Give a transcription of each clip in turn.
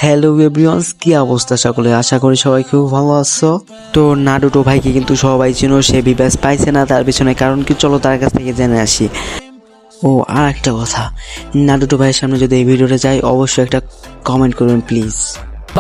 Hello everyone, কি অবস্থা সকলে? আশা করি সবাই খুব ভালো আছো। তো নারুটো ভাইকে কিন্তু সবাই চিনো, সে বিবাস পাইছে না, তার পিছনে কারণ কি চলো তার কাছ থেকে জেনে আসি। ও আর একটা কথা, নারুটো ভাইয়ের সামনে যদি এই ভিডিওটা যায় অবশ্যই একটা কমেন্ট করবেন প্লিজ।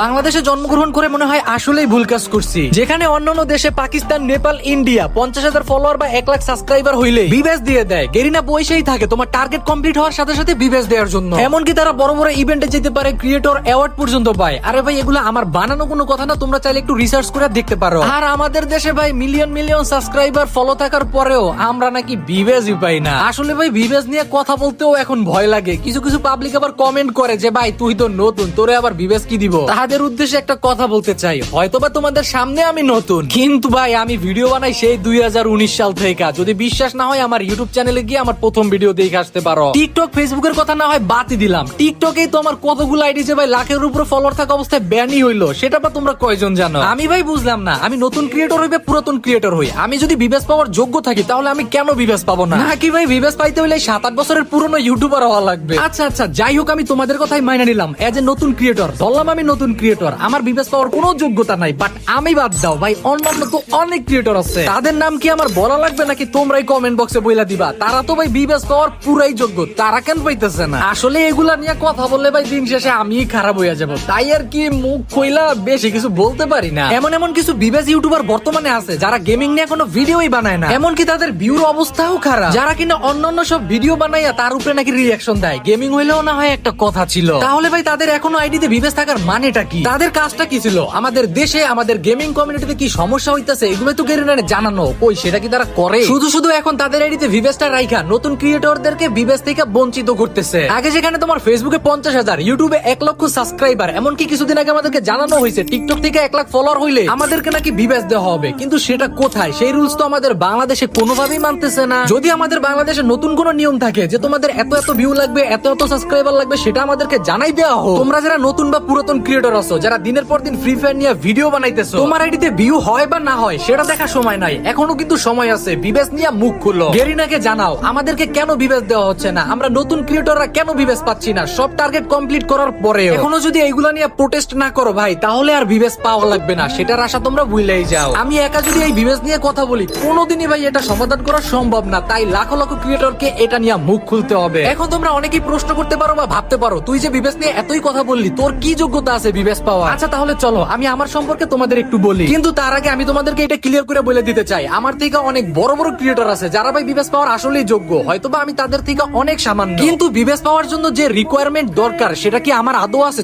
বাংলাদেশে জন্মগ্রহণ করে মনে হয় আসলেই ভুল কাজ করছি, যেখানে অন্যান্য দেশে পাকিস্তান, নেপাল, ইন্ডিয়া 50,000 ফলোয়ার বা 1 লাখ সাবস্ক্রাইবার হইলে বিবেস দিয়ে দেয়। গেরিনা বসেই থাকে তোমার টার্গেট কমপ্লিট হওয়ার সাথে সাথে বিবেস দেওয়ার জন্য। এমনকি তারা বড় বড় ইভেন্টে যেতে পারে, ক্রিয়েটর অ্যাওয়ার্ড পর্যন্ত পায়। আরে ভাই, এগুলো আমার বানানো কোনো কথা না, তোমরা চাইলে একটু রিসার্চ করে দেখতে পারো। আর আমাদের দেশে ভাই মিলিয়ন মিলিয়ন সাবস্ক্রাইবার ফলো থাকার পরেও আমরা নাকি বিবেসই পাই না। আসলে ভাই বিবেস নিয়ে কথা বলতেও এখন ভয় লাগে। কিছু কিছু পাবলিক আবার কমেন্ট করে যে ভাই তুই তো নতুন, তোরে আবার বিবেস কি দিব। তাদের উদ্দেশ্যে একটা কথা বলতে চাই, হয়তোবা তোমাদের সামনে আমি নতুন, কিন্তু ভাই আমি ভিডিও বানাই সেই 2019 সাল থেকে। যদি বিশ্বাস না হয় আমার ইউটিউব চ্যানেলে গিয়ে আমার প্রথম ভিডিও দেখে আসতে পারো। টিকটক ফেসবুকের কথা না হয় বাতি দিলাম, টিকটকেই তো আমার কতগুলো আইডি যে ভাই লাখের উপরে ফলোয়ার থাকা অবস্থায় ব্যানই হইলো, সেটা বা তোমরা কয়জন জানো? আমি ভাই বুঝলাম না, আমি নতুন ক্রিয়েটর হইবে পুরাতন ক্রিয়েটর হই। আমি যদি বিবেস পাওয়ার যোগ্য থাকি তাহলে আমি কেন বিবেস পাবো না? নাকি ভাই বিবেস পাইতে হইলে 7-8 বছরের পুরনো ইউটিউবার হওয়া লাগবে? আচ্ছা আচ্ছা, যাই হোক, আমি তোমাদের কথাই মাইনা নিলাম। এজ এ নতুন ক্রিয়েটর ধরলাম আমি নতুন ক্রিয়েটর, আমার বিবেস পাওয়ার কোনো যোগ্যতা নাই। বাট আমি বাদ দাও ভাই, অন্যান্য তো অনেক ক্রিয়েটর আছে, তাদের নাম কি আমার বলা লাগবে নাকি তোমরাই কমেন্ট বক্সে বইলা দিবা? তারা তো ভাই বিবেস পাওয়ার পুরাই যোগ্য, তারা কেন পাইতেছে না? আসলে এগুলা নিয়ে কথা বললে ভাই দিন শেষে আমি খারাপ হইয়া যাব, তাই আর কি মুখ খইলা বেশি কিছু বলতে পারি না। এমন এমন কিছু বিবেস ইউটিউবার বর্তমানে আছে যারা গেমিং নিয়ে কোনো ভিডিওই বানায় না, এমনকি তাদের ভিউর অবস্থাও খারাপ, যারা কিনা অন্যান্য সব ভিডিও বানাইয়া তার উপরে নাকি রিয়াকশন দেয়। গেমিং হইলেও না হয় একটা কথা ছিল, তাহলে ভাই তাদের এখনো আইডিতে বিবেস থাকার মানেটা কি? তাদের কাজটা কি ছিল? আমাদের দেশে আমাদের গেমিং কমিউনিটিতে কি সমস্যা হইতাছে এগুলো তো গেরিনা জানানো, কই সেটা কি তারা করে? শুধু শুধু এখন তাদের আইডিতে বিবেসটা রাইখা নতুন ক্রিয়েটরদেরকে বিবেস থেকে বঞ্চিত করতেছে। আগে যেখানে তোমার ফেসবুকে 50,000, ইউটিউবে 1 লক্ষ সাবস্ক্রাইবার, এমনকি কিছুদিন আগে আমাদেরকে জানানো হয়েছে টিকটক থেকে 1 লাখ ফলোয়ার হইলে আমাদেরকে নাকি বিবেস দেওয়া হবে, কিন্তু সেটা কোথায়? সেই রুলস তো আমাদের বাংলাদেশে কোনোভাবেই মানতেছে না। যদি আমাদের বাংলাদেশে নতুন কোন নিয়ম থাকে যে তোমাদের এত এত ভিউ লাগবে, এত এত সাবস্ক্রাইবার লাগবে, সেটা আমাদেরকে জানাই দেওয়া হোক। তোমরা যারা নতুন বা পুরাতন ক্রিয়েটর আছো, যারা দিনের পর দিন ফ্রি ফায়ার নিয়ে ভিডিও বানাইতেছো, তোমার আইডিতে ভিউ হয় বা না হয় সেটা দেখা সময় নাই, এখনো কিন্তু সময় আছে। বিবেস নিয়ে মুখ খুলো, গেরিনাকে জানাও আমাদেরকে কেন বিবেস দেওয়া হচ্ছে না, আমরা নতুন ক্রিয়েটররা কেন বিবেস পাচ্ছি না সব টার্গেট কমপ্লিট করার পরেও। এখনো যদি এইগুলা নিয়ে প্রোটেস্ট না করো ভাই, তাহলে আর বিবেস পাওয়া লাগবে না, সেটার আশা তোমরা ভুলেই যাও। আমি একা যদি এই বিবেস নিয়ে কথা বলি কোনোদিনই ভাই এটা সমাধান করা সম্ভব না, তাই লাখো লাখো ক্রিয়েটরকে এটা নিয়ে মুখ খুলতে হবে। এখন তোমরা অনেকেই প্রশ্ন করতে পারো বা ভাবতে পারো, তুই যে বিবেস নিয়ে এতই কথা বললি, তোর কি যোগ্যতা আছে বিবেস পাওয়া? আচ্ছা তাহলে চলো আমি আমার সম্পর্কে তোমাদের একটু বলি, কিন্তু তার আগে আমি তোমাদেরকে এটা ক্লিয়ার করে বলে দিতে চাই, আমার থেকে অনেক বড় বড় ক্রিয়েটর আছে যারা ভাই বিবেস পাওয়ার আসলেই যোগ্য, হয়তোবা আমি তাদের থেকে অনেক সামান্য, কিন্তু বিবেস পাওয়ার জন্য যে রিকোয়ারমেন্ট দরকার সেটা কি আমার আদৌ আছে?